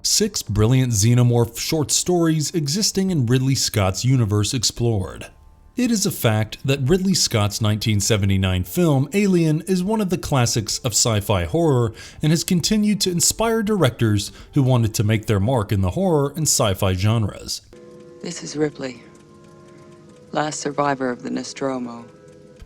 6 brilliant Xenomorph short stories existing in Ridley Scott's universe explored. It is a fact that Ridley Scott's 1979 film Alien is one of the classics of sci-fi horror and has continued to inspire directors who wanted to make their mark in the horror and sci-fi genres. This is Ripley, last survivor of the Nostromo.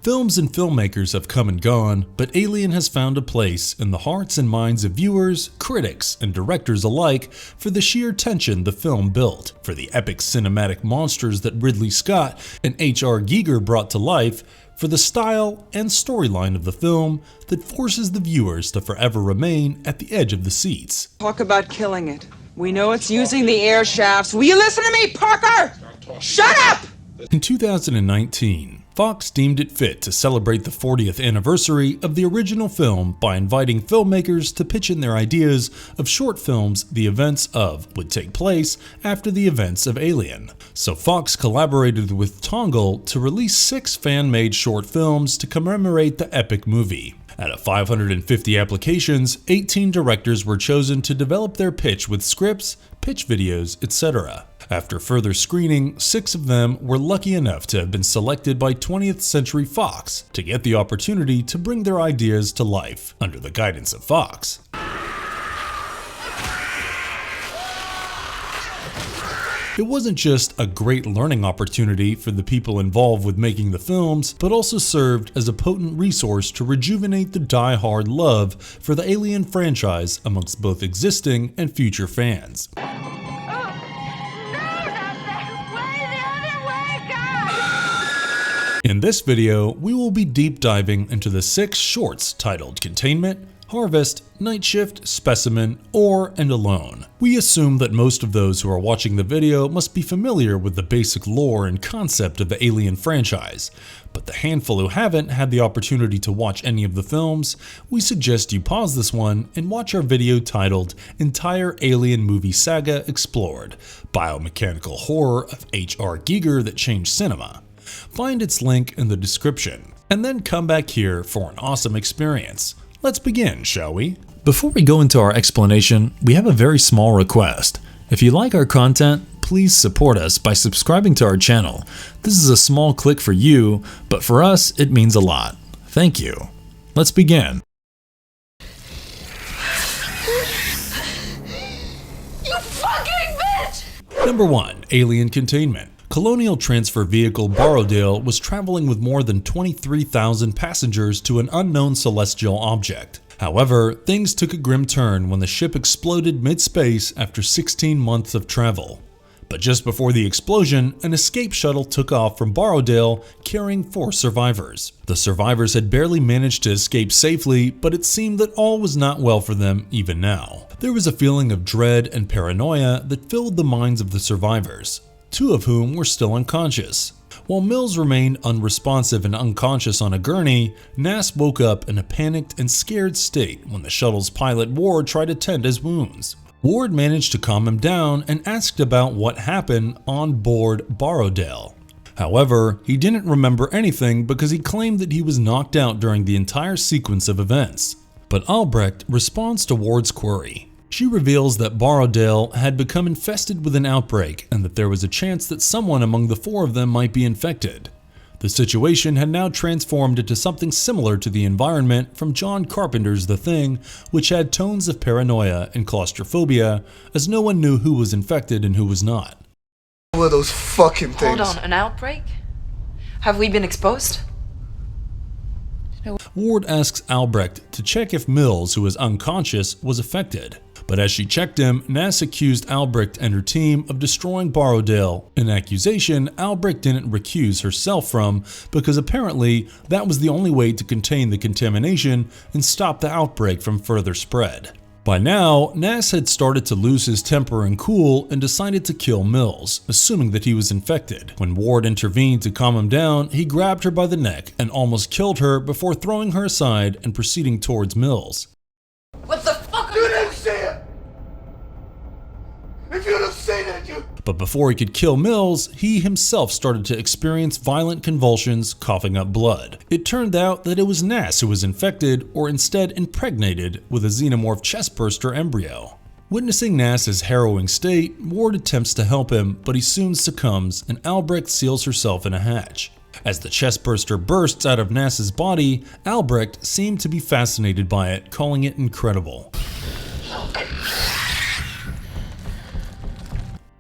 Films and filmmakers have come and gone, but Alien has found a place in the hearts and minds of viewers, critics, and directors alike for the sheer tension the film built, for the epic cinematic monsters that Ridley Scott and H.R. Giger brought to life, for the style and storyline of the film that forces the viewers to forever remain at the edge of the seats. Talk about killing it. We know it's using the air shafts. Will you listen to me, Parker? Shut up! In 2019, Fox deemed it fit to celebrate the 40th anniversary of the original film by inviting filmmakers to pitch in their ideas of short films the events of would take place after the events of Alien. So Fox collaborated with Tongal to release 6 fan-made short films to commemorate the epic movie. Out of 550 applications, 18 directors were chosen to develop their pitch with scripts, pitch videos, etc. After further screening, 6 of them were lucky enough to have been selected by 20th Century FOX to get the opportunity to bring their ideas to life under the guidance of Fox. It wasn't just a great learning opportunity for the people involved with making the films, but also served as a potent resource to rejuvenate the die-hard love for the Alien franchise amongst both existing and future fans. In this video, we will be deep diving into the 6 shorts titled Containment, Harvest, Night Shift, Specimen, or and Alone. We assume that most of those who are watching the video must be familiar with the basic lore and concept of the Alien franchise, but the handful who haven't had the opportunity to watch any of the films, we suggest you pause this one and watch our video titled Entire Alien Movie Saga Explored, Biomechanical Horror of H.R. Giger That Changed Cinema. Find its link in the description, and then come back here for an awesome experience. Let's begin, shall we? Before we go into our explanation, we have a very small request. If you like our content, please support us by subscribing to our channel. This is a small click for you, but for us, it means a lot. Thank you. Let's begin. You fucking bitch! Number 1. Alien Containment. Colonial Transfer Vehicle Borrowdale was traveling with more than 23,000 passengers to an unknown celestial object. However, things took a grim turn when the ship exploded mid-space after 16 months of travel. But just before the explosion, an escape shuttle took off from Borrowdale carrying 4 survivors. The survivors had barely managed to escape safely, but it seemed that all was not well for them even now. There was a feeling of dread and paranoia that filled the minds of the survivors, 2 of whom were still unconscious. While Mills remained unresponsive and unconscious on a gurney, Nass woke up in a panicked and scared state when the shuttle's pilot Ward tried to tend his wounds. Ward managed to calm him down and asked about what happened on board Borrowdale. However, he didn't remember anything because he claimed that he was knocked out during the entire sequence of events. But Albrecht responds to Ward's query. She reveals that Borrowdale had become infested with an outbreak and that there was a chance that someone among the 4 of them might be infected. The situation had now transformed into something similar to the environment from John Carpenter's The Thing, which had tones of paranoia and claustrophobia, as no one knew who was infected and who was not. One of those fucking things. Hold on, an outbreak? Have we been exposed? Ward asks Albrecht to check if Mills, who is unconscious, was affected. But as she checked him, Nass accused Albrecht and her team of destroying Borrowdale, an accusation Albrecht didn't recuse herself from because apparently that was the only way to contain the contamination and stop the outbreak from further spread. By now, Nass had started to lose his temper and cool and decided to kill Mills, assuming that he was infected. When Ward intervened to calm him down, he grabbed her by the neck and almost killed her before throwing her aside and proceeding towards Mills. What the fuck are You you didn't see it! If you'd have seen it, you... But before he could kill Mills, he himself started to experience violent convulsions, coughing up blood. It turned out that it was Nass who was infected, or instead impregnated, with a Xenomorph chestburster embryo. Witnessing Nass's harrowing state, Ward attempts to help him, but he soon succumbs and Albrecht seals herself in a hatch. As the chestburster bursts out of Nass's body, Albrecht seemed to be fascinated by it, calling it incredible.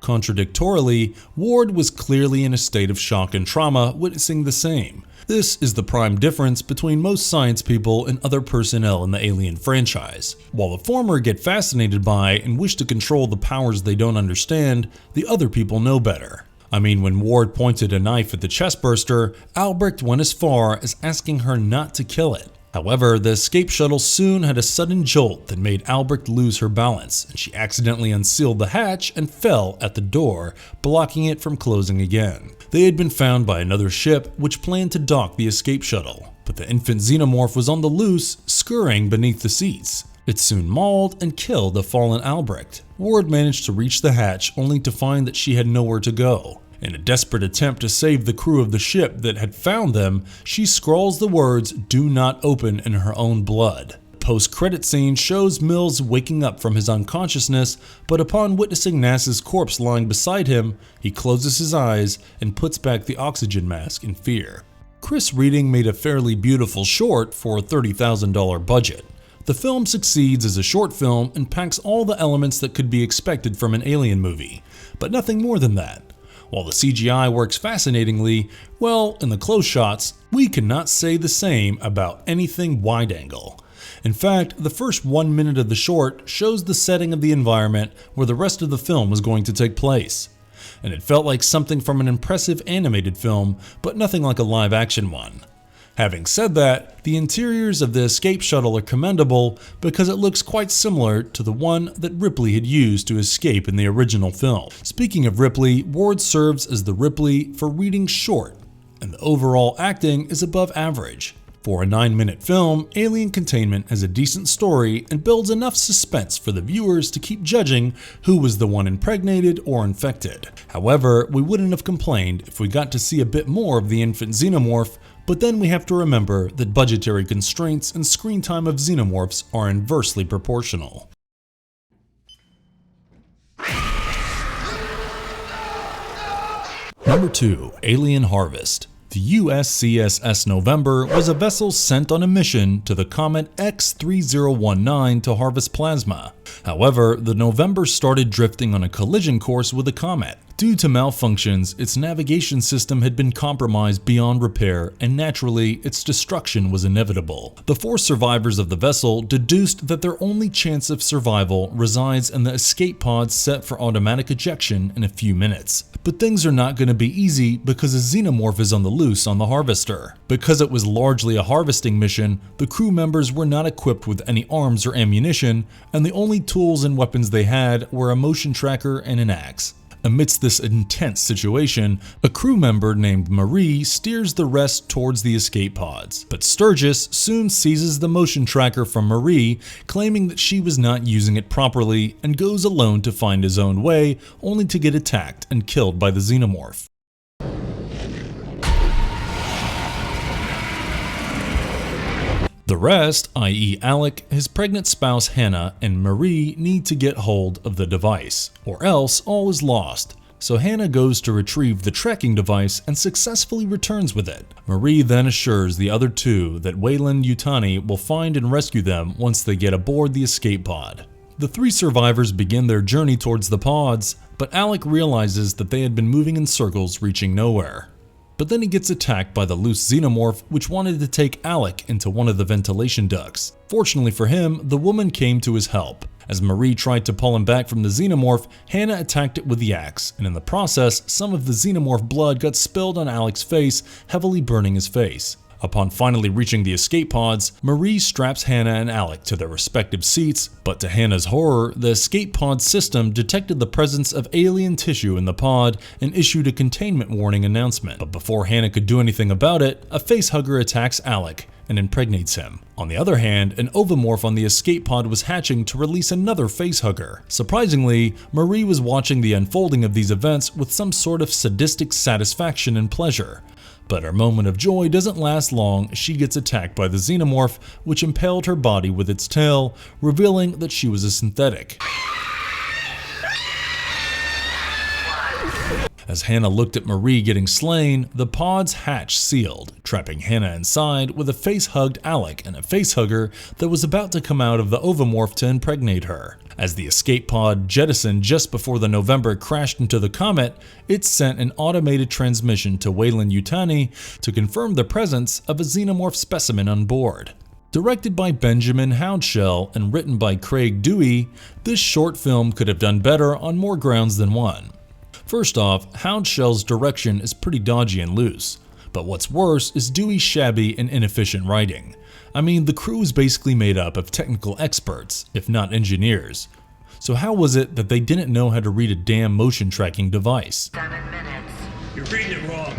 Contradictorily, Ward was clearly in a state of shock and trauma, witnessing the same. This is the prime difference between most science people and other personnel in the Alien franchise. While the former get fascinated by and wish to control the powers they don't understand, the other people know better. I mean, when Ward pointed a knife at the chestburster, Albrecht went as far as asking her not to kill it. However, the escape shuttle soon had a sudden jolt that made Albrecht lose her balance, and she accidentally unsealed the hatch and fell at the door, blocking it from closing again. They had been found by another ship which planned to dock the escape shuttle, but the infant Xenomorph was on the loose, scurrying beneath the seats. It soon mauled and killed the fallen Albrecht. Ward managed to reach the hatch only to find that she had nowhere to go. In a desperate attempt to save the crew of the ship that had found them, she scrawls the words "Do not open" in her own blood. The post-credit scene shows Mills waking up from his unconsciousness, but upon witnessing Nass's corpse lying beside him, he closes his eyes and puts back the oxygen mask in fear. Chris Reading made a fairly beautiful short for a $30,000 budget. The film succeeds as a short film and packs all the elements that could be expected from an Alien movie, but nothing more than that. While the CGI works fascinatingly, well, in the close shots, we cannot say the same about anything wide-angle. In fact, the first 1 minute of the short shows the setting of the environment where the rest of the film was going to take place. And it felt like something from an impressive animated film, but nothing like a live-action one. Having said that, the interiors of the escape shuttle are commendable because it looks quite similar to the one that Ripley had used to escape in the original film. Speaking of Ripley, Ward serves as the Ripley for Reading's short, and the overall acting is above average. For a 9-minute film, Alien Containment has a decent story and builds enough suspense for the viewers to keep judging who was the one impregnated or infected. However, we wouldn't have complained if we got to see a bit more of the infant Xenomorph, but then we have to remember that budgetary constraints and screen time of Xenomorphs are inversely proportional. Number 2. Alien Harvest. The USCSS November was a vessel sent on a mission to the comet X3019 to harvest plasma. However, the November started drifting on a collision course with the comet. Due to malfunctions, its navigation system had been compromised beyond repair, and naturally, its destruction was inevitable. The 4 survivors of the vessel deduced that their only chance of survival resides in the escape pod set for automatic ejection in a few minutes. But things are not going to be easy because a Xenomorph is on the loose on the Harvester. Because it was largely a harvesting mission, the crew members were not equipped with any arms or ammunition, and the only tools and weapons they had were a motion tracker and an axe. Amidst this intense situation, a crew member named Marie steers the rest towards the escape pods, but Sturgis soon seizes the motion tracker from Marie, claiming that she was not using it properly, and goes alone to find his own way, only to get attacked and killed by the Xenomorph. The rest, i.e. Alec, his pregnant spouse Hannah, and Marie need to get hold of the device, or else all is lost. So Hannah goes to retrieve the tracking device and successfully returns with it. Marie then assures the other 2 that Wayland Yutani will find and rescue them once they get aboard the escape pod. The 3 survivors begin their journey towards the pods, but Alec realizes that they had been moving in circles reaching nowhere. But then he gets attacked by the loose Xenomorph, which wanted to take Alec into one of the ventilation ducts. Fortunately for him, the woman came to his help. As Marie tried to pull him back from the Xenomorph, Hannah attacked it with the axe, and in the process, some of the Xenomorph blood got spilled on Alec's face, heavily burning his face. Upon finally reaching the escape pods, Marie straps Hannah and Alec to their respective seats, but to Hannah's horror, the escape pod system detected the presence of alien tissue in the pod and issued a containment warning announcement. But before Hannah could do anything about it, a facehugger attacks Alec and impregnates him. On the other hand, an ovomorph on the escape pod was hatching to release another facehugger. Surprisingly, Marie was watching the unfolding of these events with some sort of sadistic satisfaction and pleasure. But her moment of joy doesn't last long as she gets attacked by the Xenomorph, which impaled her body with its tail, revealing that she was a synthetic. As Hannah looked at Marie getting slain, the pod's hatch sealed, trapping Hannah inside with a face-hugged Alec and a facehugger that was about to come out of the ovomorph to impregnate her. As the escape pod jettisoned just before the November crashed into the comet, it sent an automated transmission to Weyland-Yutani to confirm the presence of a xenomorph specimen on board. Directed by Benjamin Houdshell and written by Craig Dewey, this short film could have done better on more grounds than one. First off, Houdshell's direction is pretty dodgy and loose, but what's worse is Dewey's shabby and inefficient writing. I mean, the crew is basically made up of technical experts, if not engineers. So how was it that they didn't know how to read a damn motion tracking device? 7 minutes. You're reading it wrong.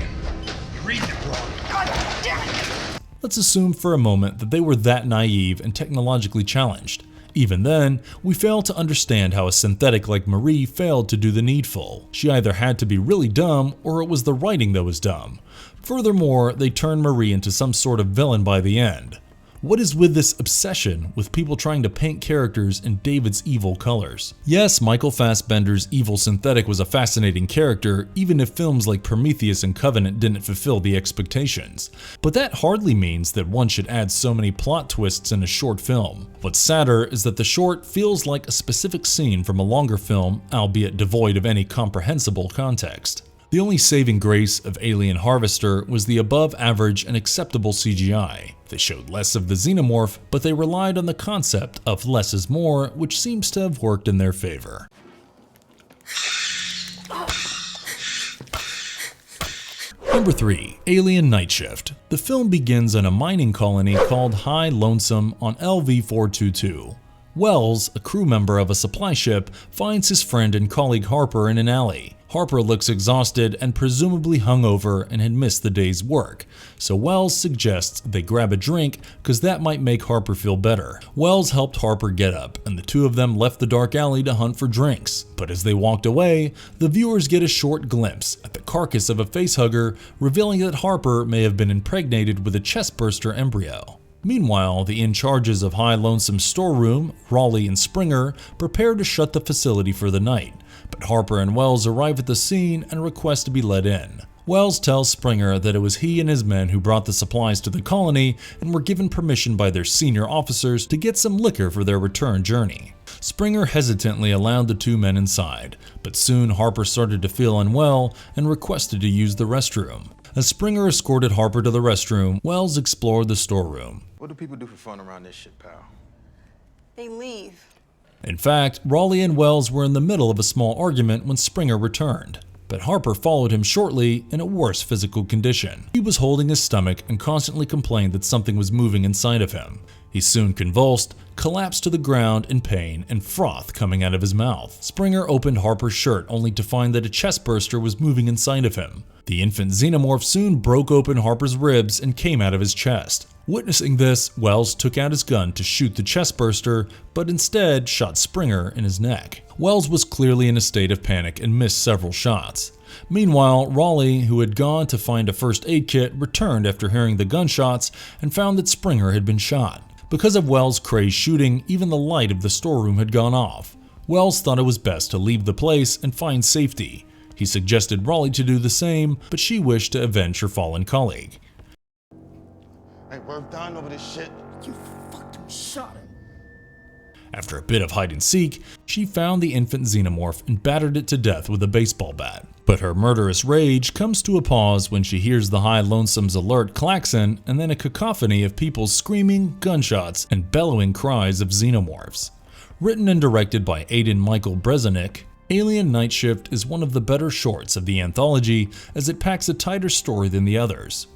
You're reading it wrong. God damn it! Let's assume for a moment that they were that naive and technologically challenged. Even then, we fail to understand how a synthetic like Marie failed to do the needful. She either had to be really dumb, or it was the writing that was dumb. Furthermore, they turned Marie into some sort of villain by the end. What is with this obsession with people trying to paint characters in David's evil colors? Yes, Michael Fassbender's evil synthetic was a fascinating character, even if films like Prometheus and Covenant didn't fulfill the expectations. But that hardly means that one should add so many plot twists in a short film. What's sadder is that the short feels like a specific scene from a longer film, albeit devoid of any comprehensible context. The only saving grace of Alien Harvester was the above average and acceptable CGI. They showed less of the xenomorph, but they relied on the concept of less is more, which seems to have worked in their favor. Number 3. Alien Night Shift. The film begins in a mining colony called High Lonesome on LV-422. Wells, a crew member of a supply ship, finds his friend and colleague Harper in an alley. Harper looks exhausted and presumably hungover and had missed the day's work, so Wells suggests they grab a drink because that might make Harper feel better. Wells helped Harper get up, and the two of them left the dark alley to hunt for drinks. But as they walked away, the viewers get a short glimpse at the carcass of a facehugger, revealing that Harper may have been impregnated with a chestburster embryo. Meanwhile, the in-charges of High Lonesome's storeroom, Raleigh and Springer, prepare to shut the facility for the night, but Harper and Wells arrive at the scene and request to be let in. Wells tells Springer that it was he and his men who brought the supplies to the colony and were given permission by their senior officers to get some liquor for their return journey. Springer hesitantly allowed the two men inside, but soon Harper started to feel unwell and requested to use the restroom. As Springer escorted Harper to the restroom, Wells explored the storeroom. What do people do for fun around this shit, pal? They leave. In fact, Raleigh and Wells were in the middle of a small argument when Springer returned, but Harper followed him shortly in a worse physical condition. He was holding his stomach and constantly complained that something was moving inside of him. He soon convulsed, collapsed to the ground in pain, and froth coming out of his mouth. Springer opened Harper's shirt only to find that a chestburster was moving inside of him. The infant xenomorph soon broke open Harper's ribs and came out of his chest. Witnessing this, Wells took out his gun to shoot the chestburster, but instead shot Springer in his neck. Wells was clearly in a state of panic and missed several shots. Meanwhile, Raleigh, who had gone to find a first aid kit, returned after hearing the gunshots and found that Springer had been shot. Because of Wells' crazed shooting, even the light of the storeroom had gone off. Wells thought it was best to leave the place and find safety. He suggested Raleigh to do the same, but she wished to avenge her fallen colleague. Hey, we're dying over this shit. You fucking shot him. After a bit of hide and seek, she found the infant xenomorph and battered it to death with a baseball bat. But her murderous rage comes to a pause when she hears the High Lonesome's alert klaxon and then a cacophony of people screaming, gunshots, and bellowing cries of xenomorphs. Written and directed by Aidan Michael Brezenik, Alien Night Shift is one of the better shorts of the anthology as it packs a tighter story than the others.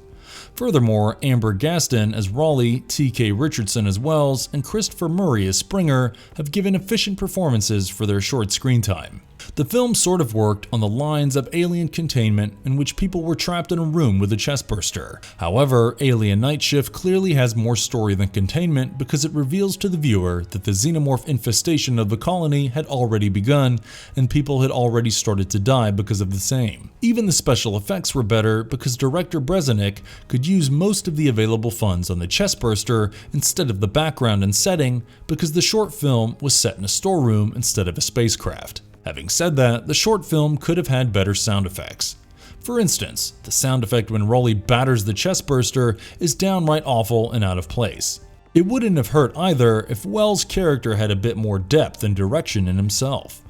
Furthermore, Amber Gaston as Raleigh, T.K. Richardson as Wells, and Christopher Murray as Springer have given efficient performances for their short screen time. The film sort of worked on the lines of Alien Containment, in which people were trapped in a room with a chestburster. However, Alien Night Shift clearly has more story than Containment because it reveals to the viewer that the xenomorph infestation of the colony had already begun and people had already started to die because of the same. Even the special effects were better because director Brezenik could use most of the available funds on the chestburster instead of the background and setting because the short film was set in a storeroom instead of a spacecraft. Having said that, the short film could have had better sound effects. For instance, the sound effect when Rolly batters the chestburster is downright awful and out of place. It wouldn't have hurt either if Wells' character had a bit more depth and direction in himself.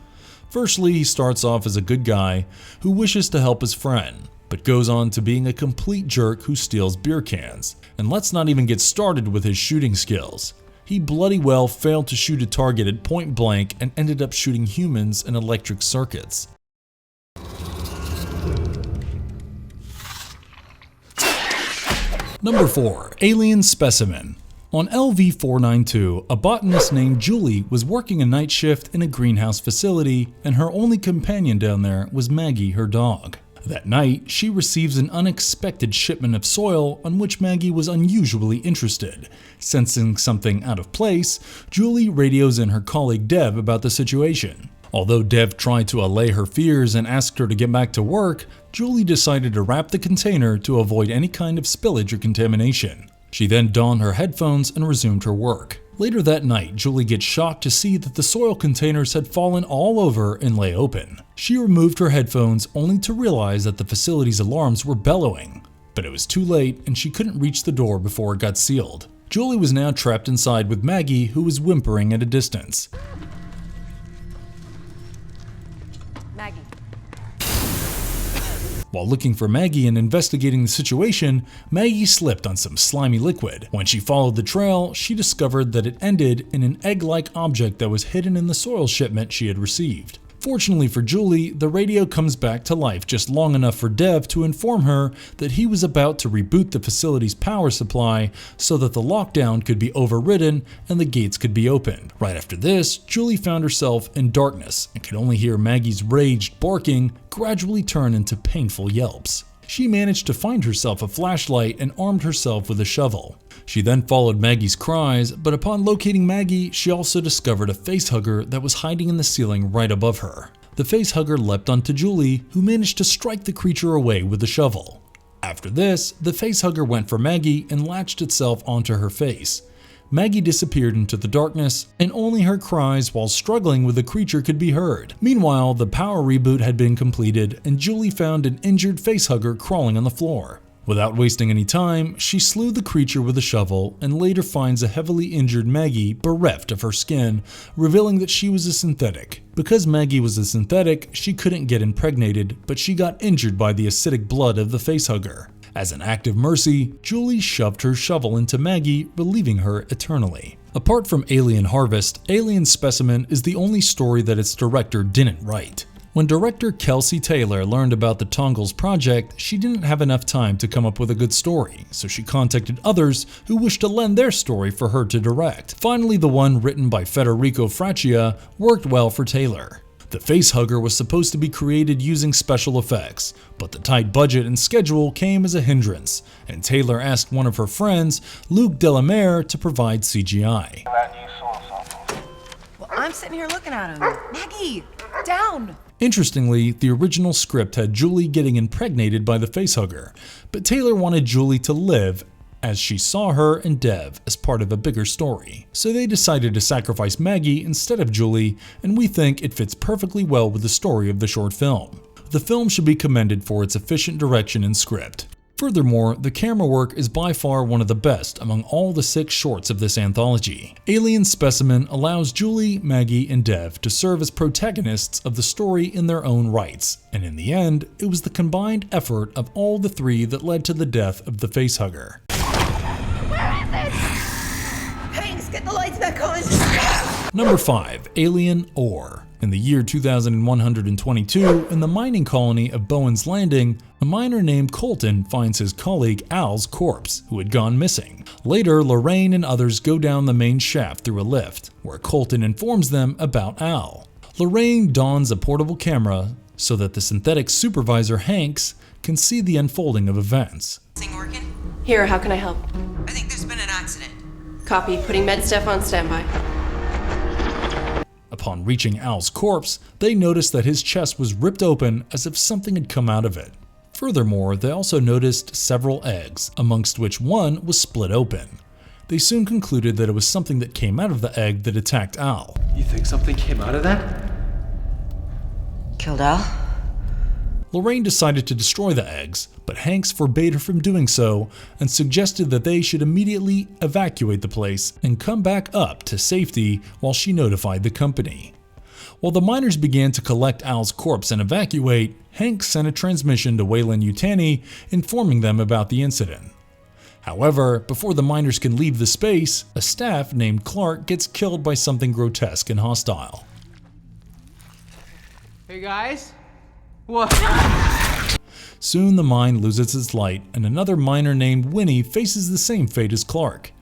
Firstly, he starts off as a good guy who wishes to help his friend, but goes on to being a complete jerk who steals beer cans. And let's not even get started with his shooting skills. He bloody well failed to shoot a target at point blank and ended up shooting humans and electric circuits. Number 4. Alien Specimen. On LV-492, a botanist named Julie was working a night shift in a greenhouse facility, and her only companion down there was Maggie, her dog. That night, she receives an unexpected shipment of soil on which Maggie was unusually interested. Sensing something out of place, Julie radios in her colleague Dev about the situation. Although Dev tried to allay her fears and asked her to get back to work, Julie decided to wrap the container to avoid any kind of spillage or contamination. She then donned her headphones and resumed her work. Later that night, Julie gets shocked to see that the soil containers had fallen all over and lay open. She removed her headphones only to realize that the facility's alarms were bellowing. But it was too late and she couldn't reach the door before it got sealed. Julie was now trapped inside with Maggie, who was whimpering at a distance. Maggie. While looking for Maggie and investigating the situation, Maggie slipped on some slimy liquid. When she followed the trail, she discovered that it ended in an egg-like object that was hidden in the soil shipment she had received. Fortunately for Julie, the radio comes back to life just long enough for Dev to inform her that he was about to reboot the facility's power supply so that the lockdown could be overridden and the gates could be opened. Right after this, Julie found herself in darkness and could only hear Maggie's raged barking gradually turn into painful yelps. She managed to find herself a flashlight and armed herself with a shovel. She then followed Maggie's cries, but upon locating Maggie, she also discovered a facehugger that was hiding in the ceiling right above her. The facehugger leapt onto Julie, who managed to strike the creature away with the shovel. After this, the facehugger went for Maggie and latched itself onto her face. Maggie disappeared into the darkness, and only her cries while struggling with the creature could be heard. Meanwhile, the power reboot had been completed, and Julie found an injured facehugger crawling on the floor. Without wasting any time, she slew the creature with a shovel and later finds a heavily injured Maggie bereft of her skin, revealing that she was a synthetic. Because Maggie was a synthetic, she couldn't get impregnated, but she got injured by the acidic blood of the facehugger. As an act of mercy, Julie shoved her shovel into Maggie, relieving her eternally. Apart from Alien Harvest, Alien Specimen is the only story that its director didn't write. When director Kelsey Taylor learned about the Tongal's project, she didn't have enough time to come up with a good story, so she contacted others who wished to lend their story for her to direct. Finally, the one written by Federico Fraccia worked well for Taylor. The facehugger was supposed to be created using special effects, but the tight budget and schedule came as a hindrance, and Taylor asked one of her friends, Luc Delamere, to provide CGI. Well, I'm sitting here looking at him. Maggie, down. Interestingly, the original script had Julie getting impregnated by the facehugger, but Taylor wanted Julie to live as she saw her and Dev as part of a bigger story. So they decided to sacrifice Maggie instead of Julie, and we think it fits perfectly well with the story of the short film. The film should be commended for its efficient direction and script. Furthermore, the camera work is by far one of the best among all the 6 shorts of this anthology. Alien Specimen allows Julie, Maggie, and Dev to serve as protagonists of the story in their own rights, and in the end, it was the combined effort of all the 3 that led to the death of the facehugger. Where is it? Hanks, get the lights back on. Number 5. Alien Ore. In the year 2122, in the mining colony of Bowen's Landing, a miner named Colton finds his colleague Al's corpse, who had gone missing. Later, Lorraine and others go down the main shaft through a lift, where Colton informs them about Al. Lorraine dons a portable camera so that the synthetic supervisor Hanks can see the unfolding of events. Thing working? Here, how can I help? I think there's been an accident. Copy, putting med staff on standby. Upon reaching Al's corpse, they noticed that his chest was ripped open as if something had come out of it. Furthermore, they also noticed several eggs, amongst which one was split open. They soon concluded that it was something that came out of the egg that attacked Al. You think something came out of that? killed Al? Lorraine decided to destroy the eggs, but Hanks forbade her from doing so and suggested that they should immediately evacuate the place and come back up to safety while she notified the company. While the miners began to collect Al's corpse and evacuate, Hanks sent a transmission to Weyland-Yutani informing them about the incident. However, before the miners can leave the space, a staff named Clark gets killed by something grotesque and hostile. Hey guys? What? Soon the mine loses its light and another miner named Winnie faces the same fate as Clark.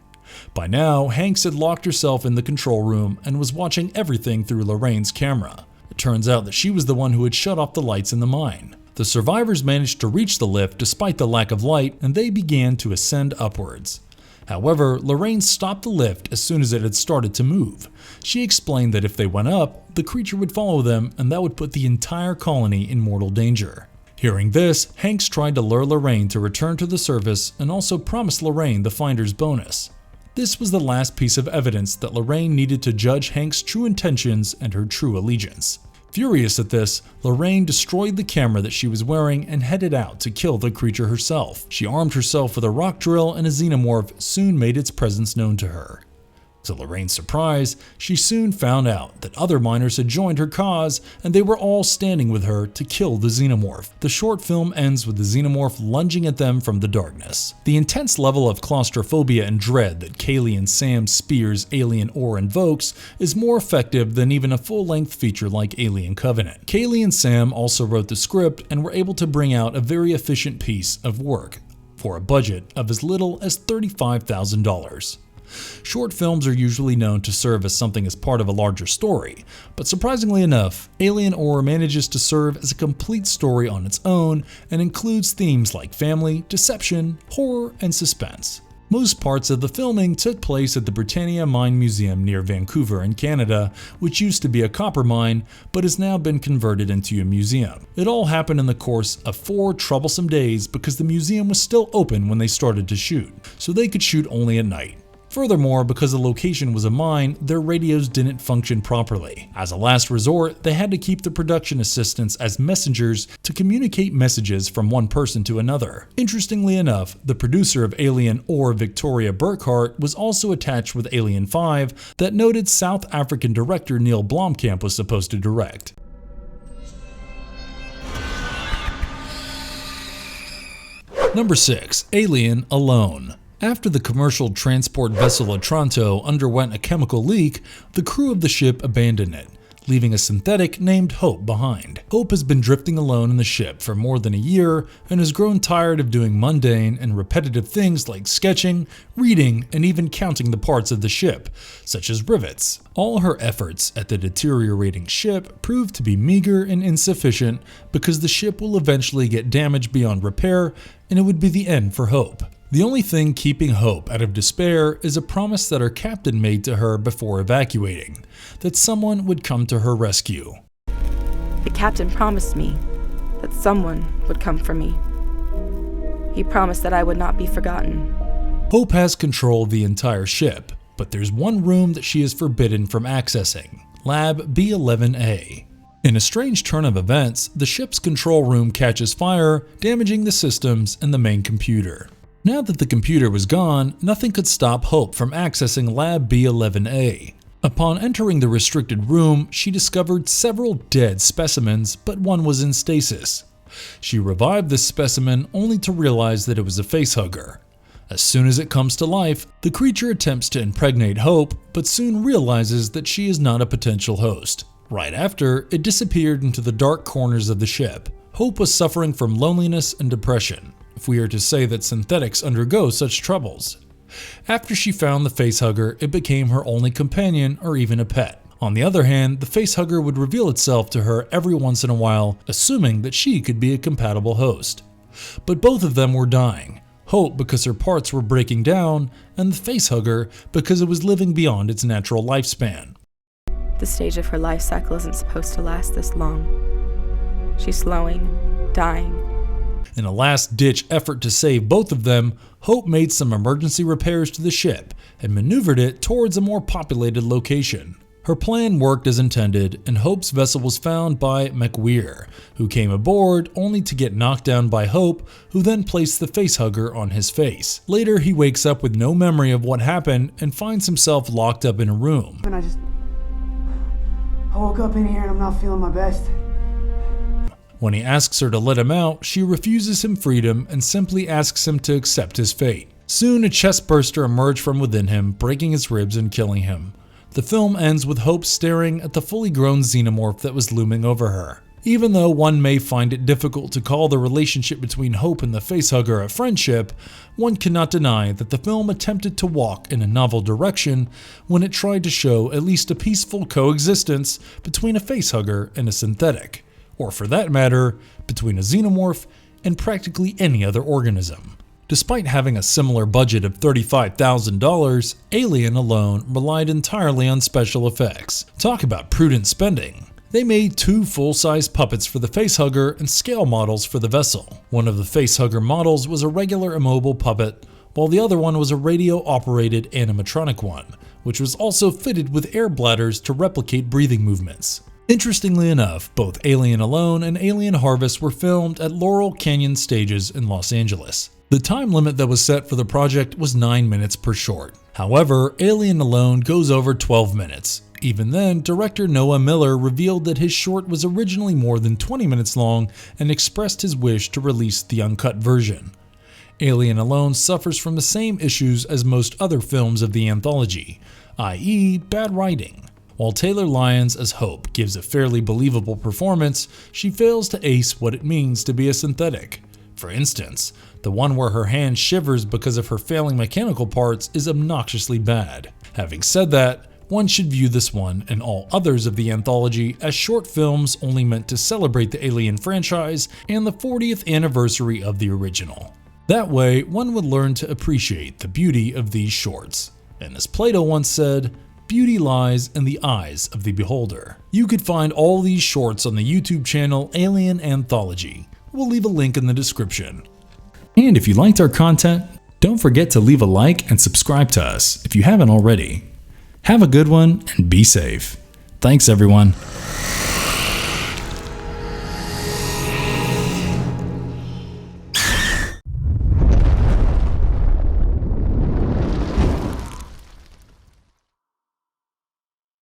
By now, Hanks had locked herself in the control room and was watching everything through Lorraine's camera. It turns out that she was the one who had shut off the lights in the mine. The survivors managed to reach the lift despite the lack of light, and they began to ascend upwards. However, Lorraine stopped the lift as soon as it had started to move. She explained that if they went up, the creature would follow them and that would put the entire colony in mortal danger. Hearing this, Hanks tried to lure Lorraine to return to the surface and also promised Lorraine the finder's bonus. This was the last piece of evidence that Lorraine needed to judge Hanks' true intentions and her true allegiance. Furious at this, Lorraine destroyed the camera that she was wearing and headed out to kill the creature herself. She armed herself with a rock drill, and a xenomorph soon made its presence known to her. To Lorraine's surprise, she soon found out that other miners had joined her cause and they were all standing with her to kill the xenomorph. The short film ends with the xenomorph lunging at them from the darkness. The intense level of claustrophobia and dread that Kaylee and Sam Spears' Alien Ore invokes is more effective than even a full-length feature like Alien Covenant. Kaylee and Sam also wrote the script and were able to bring out a very efficient piece of work for a budget of as little as $35,000. Short films are usually known to serve as something as part of a larger story, but surprisingly enough, Alien Ore manages to serve as a complete story on its own and includes themes like family, deception, horror, and suspense. Most parts of the filming took place at the Britannia Mine Museum near Vancouver in Canada, which used to be a copper mine but has now been converted into a museum. It all happened in the course of 4 troublesome days because the museum was still open when they started to shoot, so they could shoot only at night. Furthermore, because the location was a mine, their radios didn't function properly. As a last resort, they had to keep the production assistants as messengers to communicate messages from one person to another. Interestingly enough, the producer of Alien Ore, Victoria Burkhart, was also attached with Alien 5 that noted South African director Neil Blomkamp was supposed to direct. Number 6. Alien Alone. After the commercial transport vessel Otranto underwent a chemical leak, the crew of the ship abandoned it, leaving a synthetic named Hope behind. Hope has been drifting alone in the ship for more than a year and has grown tired of doing mundane and repetitive things like sketching, reading, and even counting the parts of the ship, such as rivets. All her efforts at the deteriorating ship prove to be meager and insufficient because the ship will eventually get damaged beyond repair and it would be the end for Hope. The only thing keeping Hope out of despair is a promise that her captain made to her before evacuating, that someone would come to her rescue. The captain promised me that someone would come for me. He promised that I would not be forgotten. Hope has control of the entire ship, but there's one room that she is forbidden from accessing, Lab B11A. In a strange turn of events, the ship's control room catches fire, damaging the systems and the main computer. Now that the computer was gone, nothing could stop Hope from accessing Lab B11A. Upon entering the restricted room, she discovered several dead specimens, but one was in stasis. She revived this specimen only to realize that it was a facehugger. As soon as it comes to life, the creature attempts to impregnate Hope, but soon realizes that she is not a potential host. Right after, it disappeared into the dark corners of the ship. Hope was suffering from loneliness and depression, if we are to say that synthetics undergo such troubles. After she found the facehugger, it became her only companion or even a pet. On the other hand, the facehugger would reveal itself to her every once in a while, assuming that she could be a compatible host. But both of them were dying. Hope because her parts were breaking down, and the facehugger because it was living beyond its natural lifespan. The stage of her life cycle isn't supposed to last this long. She's slowing, dying. In a last-ditch effort to save both of them, Hope made some emergency repairs to the ship and maneuvered it towards a more populated location. Her plan worked as intended, and Hope's vessel was found by McWeir, who came aboard only to get knocked down by Hope, who then placed the facehugger on his face. Later, he wakes up with no memory of what happened and finds himself locked up in a room. And I woke up in here and I'm not feeling my best. When he asks her to let him out, she refuses him freedom and simply asks him to accept his fate. Soon, a chest burster emerged from within him, breaking his ribs and killing him. The film ends with Hope staring at the fully grown xenomorph that was looming over her. Even though one may find it difficult to call the relationship between Hope and the facehugger a friendship, one cannot deny that the film attempted to walk in a novel direction when it tried to show at least a peaceful coexistence between a facehugger and a synthetic, or for that matter, between a xenomorph and practically any other organism. Despite having a similar budget of $35,000, Alien alone relied entirely on special effects. Talk about prudent spending. They made 2 full-size puppets for the facehugger and scale models for the vessel. One of the facehugger models was a regular immobile puppet, while the other one was a radio-operated animatronic one, which was also fitted with air bladders to replicate breathing movements. Interestingly enough, both Alien Alone and Alien Harvest were filmed at Laurel Canyon Stages in Los Angeles. The time limit that was set for the project was 9 minutes per short. However, Alien Alone goes over 12 minutes. Even then, director Noah Miller revealed that his short was originally more than 20 minutes long and expressed his wish to release the uncut version. Alien Alone suffers from the same issues as most other films of the anthology, i.e. bad writing. While Taylor Lyons as Hope gives a fairly believable performance, she fails to ace what it means to be a synthetic. For instance, the one where her hand shivers because of her failing mechanical parts is obnoxiously bad. Having said that, one should view this one and all others of the anthology as short films only meant to celebrate the Alien franchise and the 40th anniversary of the original. That way, one would learn to appreciate the beauty of these shorts. And as Plato once said, beauty lies in the eyes of the beholder. You could find all these shorts on the YouTube channel Alien Anthology. We'll leave a link in the description. And if you liked our content, don't forget to leave a like and subscribe to us if you haven't already. Have a good one and be safe. Thanks everyone.